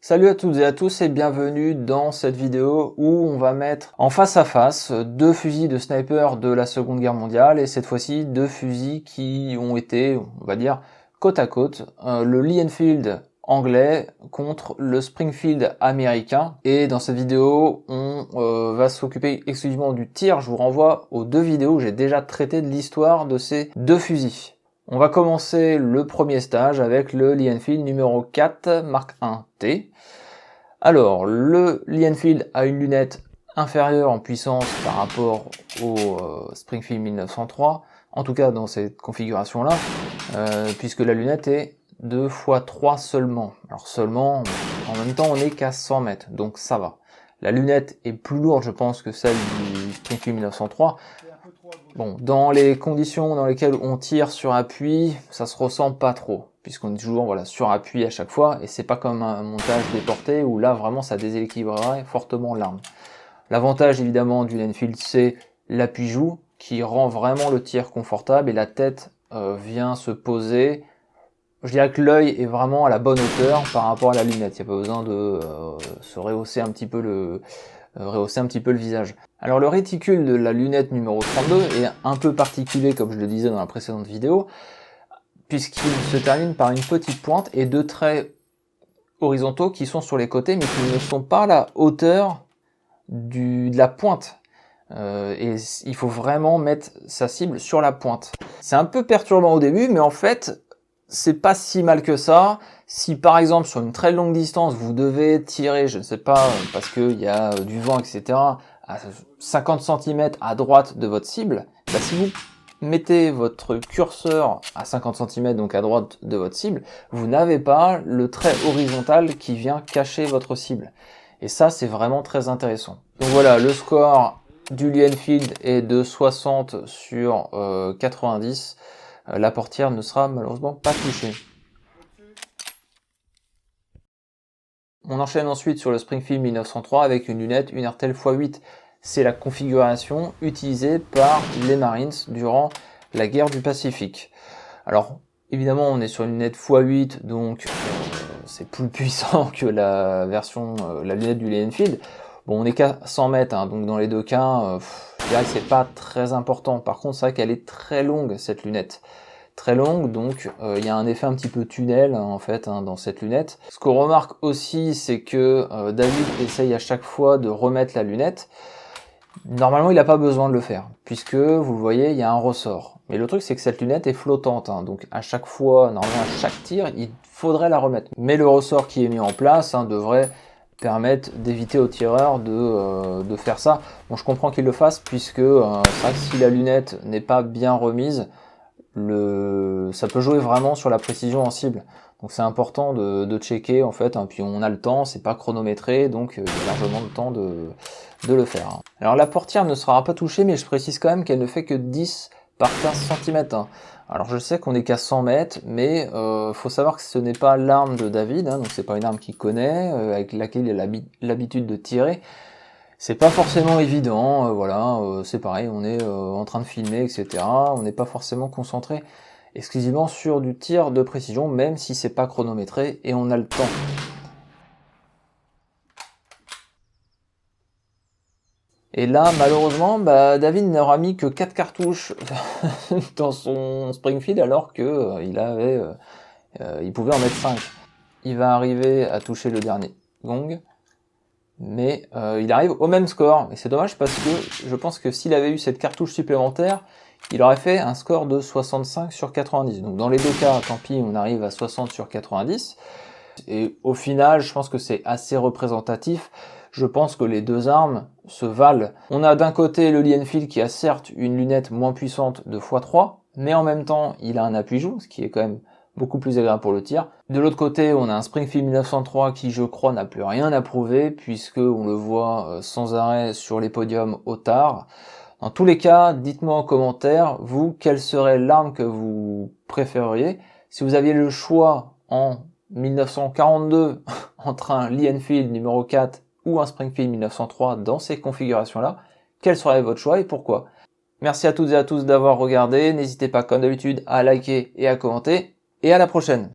Salut à toutes et à tous et bienvenue dans cette vidéo où on va mettre en face à face deux fusils de sniper de la Seconde Guerre mondiale et cette fois-ci deux fusils qui ont été, on va dire, côte à côte, le Lee Enfield anglais contre le Springfield américain. Et dans cette vidéo, on va s'occuper exclusivement du tir. Je vous renvoie aux deux vidéos où j'ai déjà traité de l'histoire de ces deux fusils. On va commencer le premier stage avec le Lee Enfield numéro 4 Mark 1T. Alors, le Lee Enfield a une lunette inférieure en puissance par rapport au Springfield 1903, en tout cas dans cette configuration-là, puisque la lunette est 2x3 seulement. Alors seulement, en même temps on n'est qu'à 100 mètres, donc ça va. La lunette est plus lourde je pense que celle du Springfield 1903. Bon, dans les conditions dans lesquelles on tire sur appui, ça se ressent pas trop, puisqu'on est toujours sur appui à chaque fois, et c'est pas comme un montage déporté où là vraiment ça déséquilibrerait fortement l'arme. L'avantage évidemment du Lee Enfield, c'est l'appui-joue qui rend vraiment le tir confortable et la tête vient se poser. Je dirais que l'œil est vraiment à la bonne hauteur par rapport à la lunette. Il n'y a pas besoin de se rehausser un petit peu le visage. Alors le réticule de la lunette numéro 32 est un peu particulier comme je le disais dans la précédente vidéo, puisqu'il se termine par une petite pointe et deux traits horizontaux qui sont sur les côtés mais qui ne sont pas à la hauteur de la pointe. Et il faut vraiment mettre sa cible sur la pointe. C'est un peu perturbant au début, mais en fait c'est pas si mal que ça. Si par exemple sur une très longue distance vous devez tirer, je ne sais pas, parce qu'il y a du vent, etc., à 50 cm à droite de votre cible, bah si vous mettez votre curseur à 50 cm, donc à droite de votre cible, vous n'avez pas le trait horizontal qui vient cacher votre cible. Et ça, c'est vraiment très intéressant. Donc voilà, le score du Lee Enfield est de 60 sur 90. La portière ne sera malheureusement pas touchée. On enchaîne ensuite sur le Springfield 1903 avec une lunette, une Ertel x8. C'est la configuration utilisée par les Marines durant la guerre du Pacifique. Alors, évidemment, on est sur une lunette x8, donc c'est plus puissant que la version, la lunette du Lee Enfield. Bon, on est qu'à 100 mètres, hein, donc dans les deux cas, je dirais que c'est pas très important. Par contre, c'est vrai qu'elle est très longue, cette lunette. Très longue, donc il y a un effet un petit peu tunnel en fait dans cette lunette. Ce qu'on remarque aussi, c'est que David essaye à chaque fois de remettre la lunette. Normalement, il n'a pas besoin de le faire, puisque vous le voyez, il y a un ressort. Mais le truc, c'est que cette lunette est flottante, hein, donc à chaque fois, normalement à chaque tir, il faudrait la remettre. Mais le ressort qui est mis en place devrait permettre d'éviter au tireur de faire ça. Bon, je comprends qu'il le fasse, puisque c'est vrai que si la lunette n'est pas bien remise, ça peut jouer vraiment sur la précision en cible. Donc c'est important de checker en fait, hein, puis on a le temps, c'est pas chronométré, donc il y a largement le temps de le faire. Hein. Alors la portière ne sera pas touchée, mais je précise quand même qu'elle ne fait que 10 par 15 cm. Hein. Alors je sais qu'on est qu'à 100 mètres, mais faut savoir que ce n'est pas l'arme de David, hein, donc c'est pas une arme qu'il connaît, avec laquelle il a l'habitude de tirer. C'est pas forcément évident, c'est pareil, on est en train de filmer, etc. On n'est pas forcément concentré exclusivement sur du tir de précision, même si c'est pas chronométré et on a le temps. Et là, malheureusement, David n'aura mis que 4 cartouches dans son Springfield alors que il pouvait en mettre 5. Il va arriver à toucher le dernier gong. Mais il arrive au même score, et c'est dommage parce que je pense que s'il avait eu cette cartouche supplémentaire, il aurait fait un score de 65 sur 90. Donc dans les deux cas, tant pis, on arrive à 60 sur 90. Et au final, je pense que c'est assez représentatif. Je pense que les deux armes se valent. On a d'un côté le Lee Enfield qui a certes une lunette moins puissante de x3, mais en même temps, il a un appui-joue, ce qui est quand même beaucoup plus agréable pour le tir. De l'autre côté, on a un Springfield 1903 qui, je crois, n'a plus rien à prouver, puisque on le voit sans arrêt sur les podiums au tard. Dans tous les cas, dites-moi en commentaire, vous, quelle serait l'arme que vous préféreriez. Si vous aviez le choix en 1942 entre un Lee Enfield numéro 4 ou un Springfield 1903 dans ces configurations-là, quel serait votre choix et pourquoi? Merci à toutes et à tous d'avoir regardé. N'hésitez pas, comme d'habitude, à liker et à commenter. Et à la prochaine!